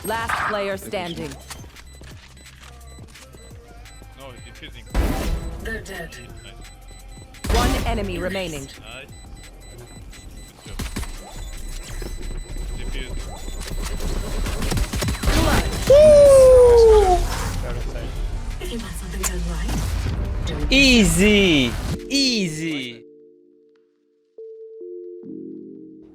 Last player standing. No, he's defusing. They're dead. Nice. One enemy remaining. Nice. Good job. Defuse. If you want something done right, do it. Easy, easy.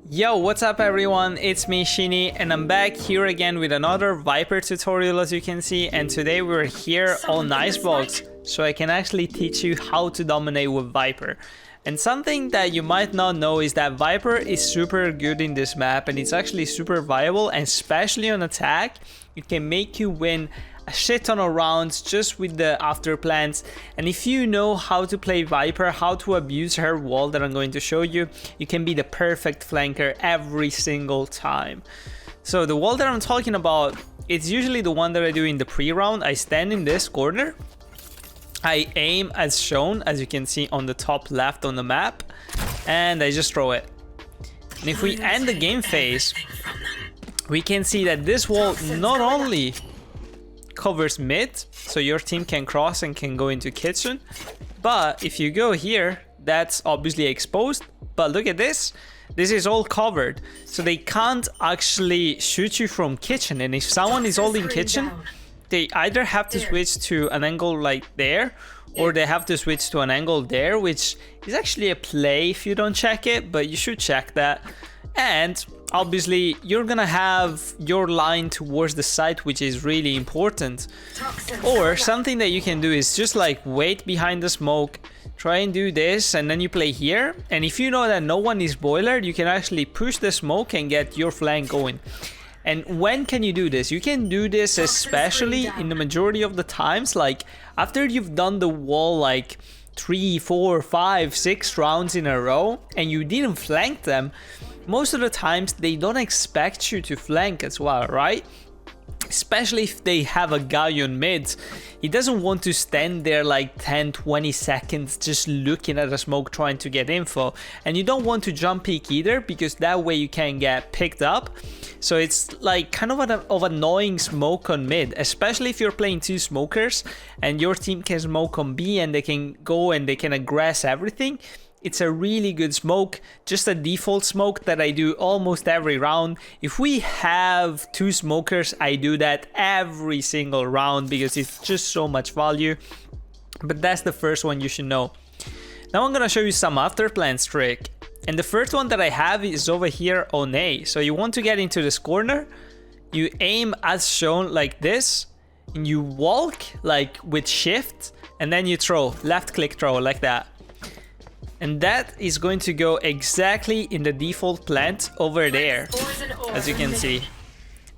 Yo, what's up everyone, it's me Shiini and I'm back here again with another Viper tutorial as you can see, and today we're here on ICEBOX so I can actually teach you how to dominate with Viper. And something that you might not know is that Viper is super good in this map and it's actually super viable, and especially on attack it can make you win a shit ton of rounds just with the after plans. And if you know how to play Viper, how to abuse her wall that I'm going to show you, you can be the perfect flanker every single time. So the wall that I'm talking about, it's usually the one that I do in the pre-round. I stand in this corner, I aim as shown, as you can see on the top left on the map, and I just throw it. And if we end the game phase, we can see that this wall not only covers mid, so your team can cross and can go into kitchen, but if you go here, that's obviously exposed, but look at this, this is all covered, so they can't actually shoot you from kitchen. And if someone is holding kitchen, they either have to switch to an angle like there, or they have to switch to an angle there, which is actually a play if you don't check it, but you should check that. And obviously you're gonna have your line towards the site, which is really important. Or something that you can do is just like wait behind the smoke, try and do this, and then you play here. And if you know that no one is boiler, you can actually push the smoke and get your flank going. And when can you do this? You can do this especially in the majority of the times, like after you've done the wall like 3, 4, 5, 6 rounds in a row and you didn't flank them. Most of the times they don't expect you to flank as well, right? Especially if they have a guy on mid. He doesn't want to stand there like 10-20 seconds just looking at a smoke trying to get info. And you don't want to jump peek either, because that way you can get picked up. So it's like kind of annoying smoke on mid, especially if you're playing two smokers and your team can smoke on B and they can go and they can aggress everything. It's a really good smoke, just a default smoke that I do almost every round. If we have two smokers, I do that every single round because it's just so much value. But that's the first one you should know. Now I'm gonna show you some after plans trick. And the first one that I have is over here on A. So you want to get into this corner, you aim as shown like this, and you walk like with shift, and then you throw, left click throw like that. And that is going to go exactly in the default plant over there, as you can see.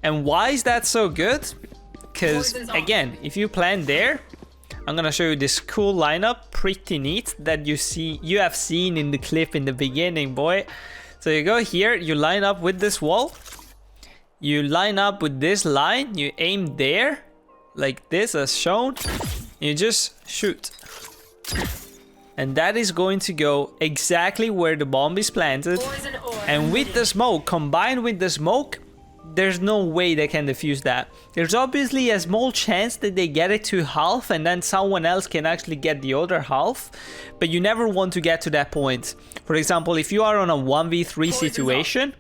And why is that so good? Because again, if you plant there, I'm gonna show you this cool lineup, pretty neat, that you have seen in the clip in the beginning, boy. So you go here, you line up with this wall, you line up with this line, you aim there, like this as shown, you just shoot. And that is going to go exactly where the bomb is planted. And with the smoke, combined with the smoke, there's no way they can defuse that. There's obviously a small chance that they get it to half and then someone else can actually get the other half, but you never want to get to that point. For example, if you are on a 1v3 situation,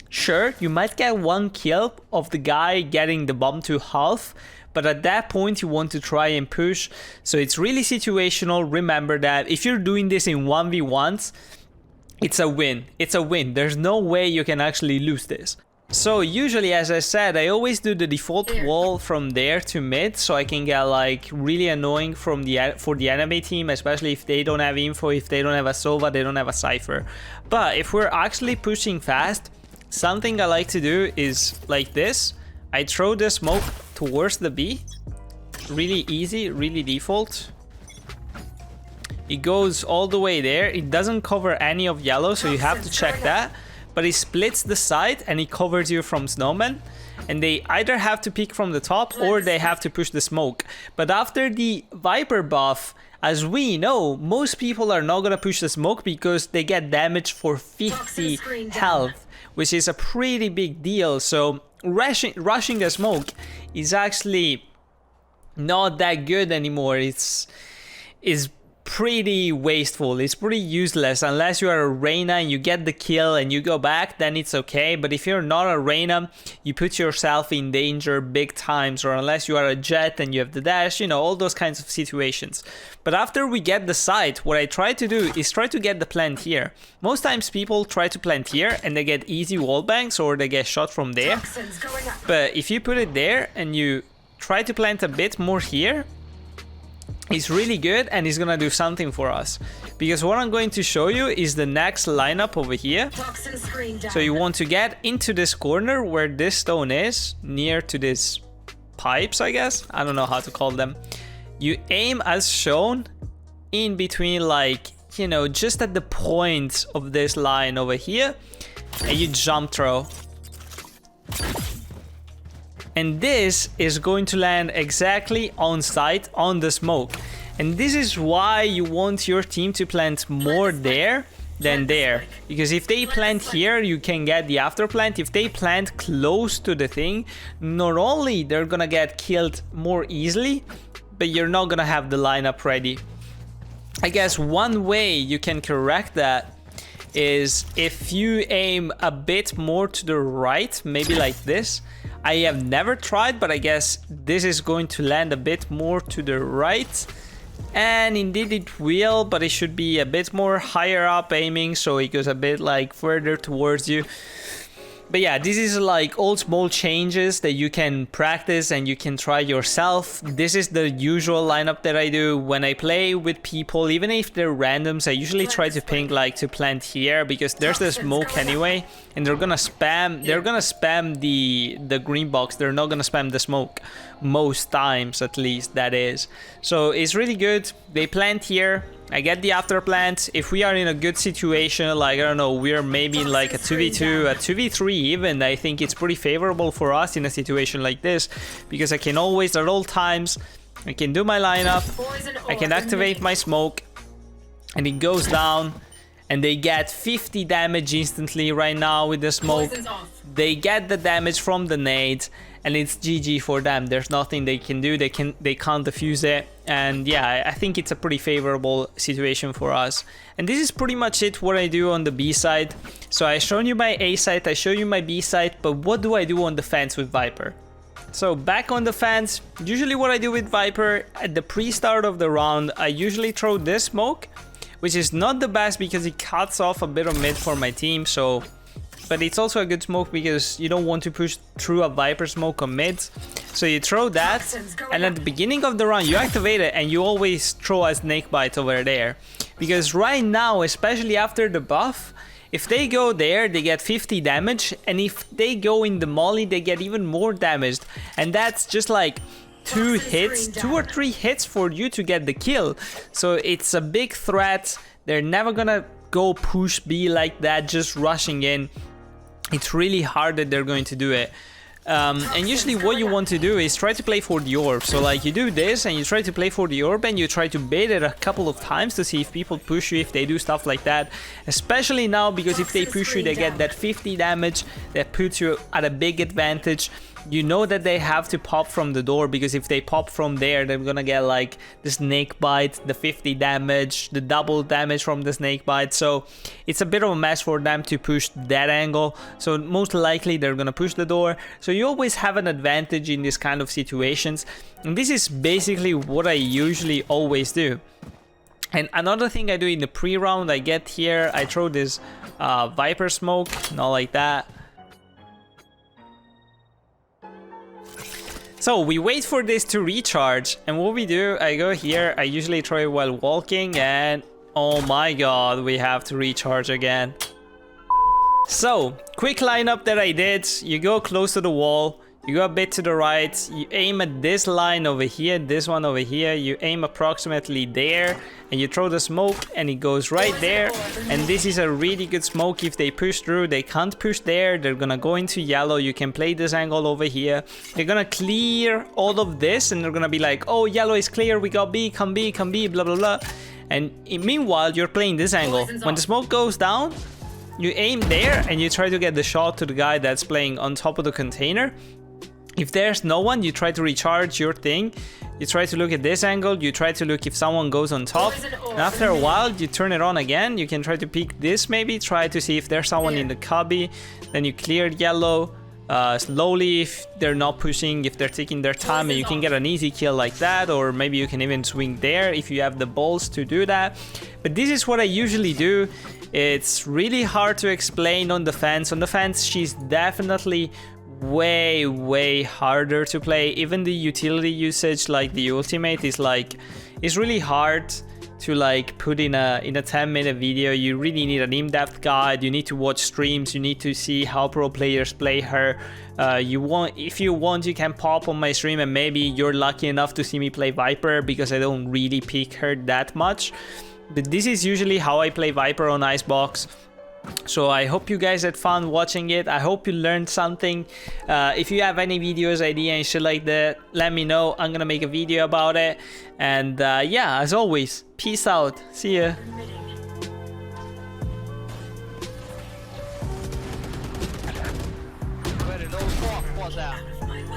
sure, you might get one kill of the guy getting the bomb to half, but at that point you want to try and push. So it's really situational. Remember that if you're doing this in 1v1s, it's a win. It's a win. There's no way you can actually lose this. So usually, as I said, I always do the default wall from there to mid, so I can get like really annoying for the enemy team, especially if they don't have info, if they don't have a Sova, they don't have a Cypher. But if we're actually pushing fast, something I like to do is like this. I throw the smoke towards the B. Really easy, really default. It goes all the way there. It doesn't cover any of yellow, so you have to check that. But it splits the side and it covers you from snowmen. And they either have to peek from the top or they have to push the smoke. But after the Viper buff, as we know, most people are not gonna push the smoke because they get damage for 50 health. which is a pretty big deal. So rushing the smoke is actually not that good anymore. It's pretty wasteful. It's pretty useless unless you are a Reyna and you get the kill and you go back, then it's okay. But if you're not a Reyna, you put yourself in danger big times, or unless you are a Jet and you have the dash, you know, all those kinds of situations. But after we get the site, what I try to do is try to get the plant here. Most times people try to plant here and they get easy wall bangs or they get shot from there. But if you put it there and you try to plant a bit more here, it's really good and it's gonna do something for us. Because what I'm going to show you is the next lineup over here. So you want to get into this corner where this stone is, near to these pipes, I guess. I don't know how to call them. You aim as shown in between, like, you know, just at the point of this line over here, and you jump throw. And this is going to land exactly on site on the smoke. And this is why you want your team to plant more there than there. Because if they plant here, you can get the after plant. If they plant close to the thing, not only they're gonna get killed more easily, but you're not gonna have the lineup ready. I guess one way you can correct that is if you aim a bit more to the right, maybe like this. I have never tried, but I guess this is going to land a bit more to the right. And indeed it will, but it should be a bit more higher up aiming, so it goes a bit like further towards you. But yeah, this is like all small changes that you can practice and you can try yourself. This is the usual lineup that I do when I play with people, even if they're randoms. I usually try to ping like to plant here because there's the smoke anyway, and they're gonna spam the green box. They're not gonna spam the smoke most times, at least, that is. So it's really good. They plant here. I get the after plant. If we are in a good situation, like, I don't know, we're maybe in like a 2v2, a 2v3 even, I think it's pretty favorable for us in a situation like this, because I can always, at all times, I can do my lineup, I can activate my smoke, and it goes down, and they get 50 damage instantly right now with the smoke. They get the damage from the nade, and it's GG for them. There's nothing they can do. They can't defuse it. And yeah, I think it's a pretty favorable situation for us. And this is pretty much it what I do on the B side. So I shown you my A side, I show you my B side, but what do I do on the fence with Viper? So back on the fence, usually what I do with Viper, at the pre-start of the round, I usually throw this smoke, which is not the best because it cuts off a bit of mid for my team, so... But it's also a good smoke because you don't want to push through a Viper smoke on mid. So you throw that, and at the beginning of the round you activate it, and you always throw a Snakebite over there. Because right now, especially after the buff, if they go there, they get 50 damage, and if they go in the molly, they get even more damaged. And that's just like 2 or 3 hits for you to get the kill. So it's a big threat. They're never gonna go push B like that, just rushing in. It's really hard that they're going to do it. And usually what you want to do is try to play for the orb. So like you do this and you try to play for the orb and you try to bait it a couple of times to see if people push you, if they do stuff like that. Especially now, because if they push you, they get that 50 damage that puts you at a big advantage. You know that they have to pop from the door, because if they pop from there, they're gonna get like the snake bite, the 50 damage, the double damage from the snake bite. So it's a bit of a mess for them to push that angle. So most likely they're gonna push the door. So you always have an advantage in this kind of situations. And this is basically what I usually always do. And another thing I do in the pre-round, I get here, I throw this Viper smoke, not like that. So we wait for this to recharge, and what we do, I go here, I usually throw it while walking, and oh my god, we have to recharge again. So, quick lineup that I did, you go close to the wall, you go a bit to the right, you aim at this line over here, this one over here, you aim approximately there, and you throw the smoke, and it goes right there. And this is a really good smoke. If they push through, they can't push there, they're gonna go into yellow. You can play this angle over here, they're gonna clear all of this, and they're gonna be like, oh, yellow is clear, we got B, come B, come B, blah blah blah. And meanwhile, you're playing this angle. When the smoke goes down, you aim there and you try to get the shot to the guy that's playing on top of the container. If there's no one, you try to recharge your thing. You try to look at this angle, you try to look if someone goes on top. And after a while, you turn it on again. You can try to peek this maybe, try to see if there's someone in the cubby. Then you clear yellow slowly if they're not pushing, if they're taking their time, and you can get an easy kill like that. Or maybe you can even swing there if you have the balls to do that. But this is what I usually do. It's really hard to explain on the fence. On the fence, she's definitely way harder to play. Even the utility usage, like the ultimate, is like, it's really hard to like put in a 10-minute video. You really need an in-depth guide. You need to watch streams. You need to see how pro players play her. If you want, you can pop on my stream and maybe you're lucky enough to see me play Viper, because I don't really pick her that much. But this is usually how I play Viper on ICEBOX. So I hope you guys had fun watching it. I hope you learned something. If you have any videos, idea and shit like that, let me know. I'm gonna make a video about it. And yeah, as always, peace out. See ya. Find